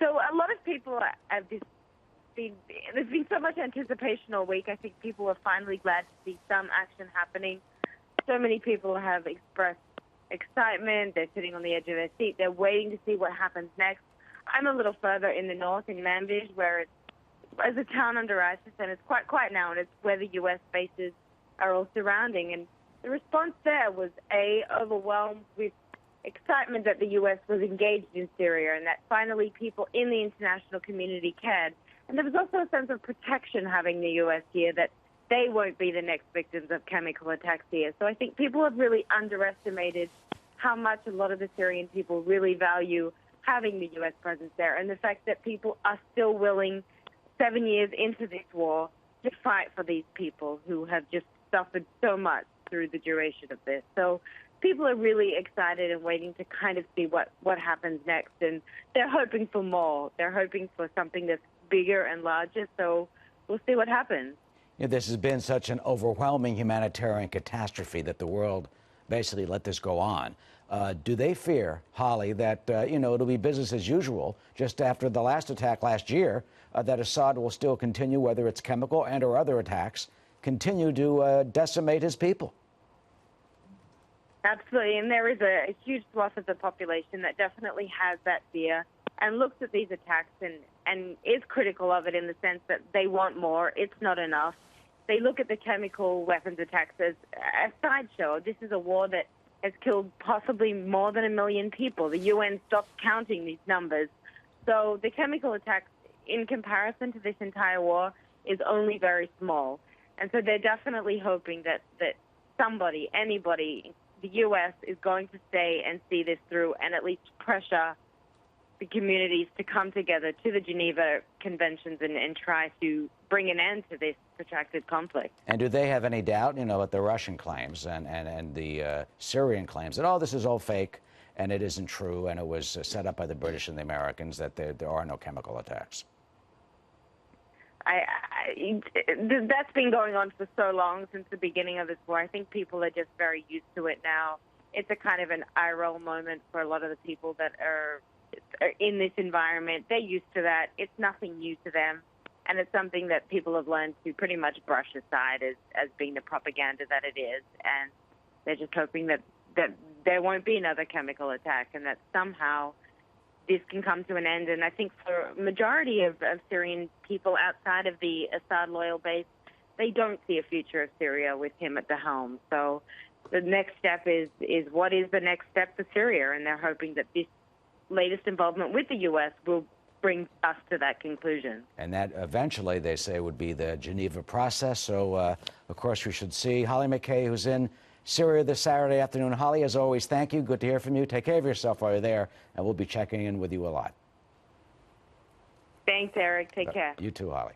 So a lot of people have there's been so much anticipation all week. I think people are finally glad to see some action happening. So many people have expressed excitement. They're sitting on the edge of their seat. They're waiting to see what happens next. I'm a little further in the north, in Manbij, where it's as a town under ISIS, and it's quite quiet now, and it's where the U.S. bases are all surrounding. And the response there was, overwhelmed with excitement that the U.S. was engaged in Syria and that finally people in the international community cared. And there was also a sense of protection having the U.S. here, that they won't be the next victims of chemical attacks here. So I think people have really underestimated how much a lot of the Syrian people really value having the U.S. presence there, and the fact that people are still willing, 7 years into this war, to fight for these people who have just suffered so much through the duration of this. So people are really excited and waiting to kind of see what happens next, and they're hoping for more. They're hoping for something that's bigger and larger, so we'll see what happens. You know, this has been such an overwhelming humanitarian catastrophe that the world basically let this go on. Do they fear, Hollie, that, it'll be business as usual just after the last attack last year, that Assad will still continue, whether it's chemical and or other attacks, continue to decimate his people? Absolutely, and there is a huge swath of the population that definitely has that fear and looks at these attacks and is critical of it in the sense that they want more. It's not enough. They look at the chemical weapons attacks as a sideshow. This is a war that has killed possibly more than 1 million people. The UN stopped counting these numbers. So the chemical attacks, in comparison to this entire war, is only very small. And so they're definitely hoping that somebody, anybody, the U.S. is going to stay and see this through and at least pressure the communities to come together to the Geneva Conventions and try to bring an end to this protracted conflict. And do they have any doubt, at the Russian claims and the Syrian claims that, this is all fake and it isn't true and it was set up by the British and the Americans, that there are no chemical attacks? That's been going on for so long, since the beginning of this war. I think people are just very used to it now. It's a kind of an eye roll moment for a lot of the people that are in this environment. They're used to that. It's nothing new to them. And it's something that people have learned to pretty much brush aside as being the propaganda that it is. And they're just hoping that there won't be another chemical attack and that somehow this can come to an end. And I think for a majority of Syrian people outside of the Assad loyal base, they don't see a future of Syria with him at the helm. So the next step is what is the next step for Syria? And they're hoping that this latest involvement with the U.S. will bring us to that conclusion. And that eventually, they say, would be the Geneva process. So, of course, we should see Hollie McKay, who's in Syria this Saturday afternoon. Hollie, as always, thank you. Good to hear from you. Take care of yourself while you're there, and we'll be checking in with you a lot. Thanks, Eric. Take care. You too, Hollie.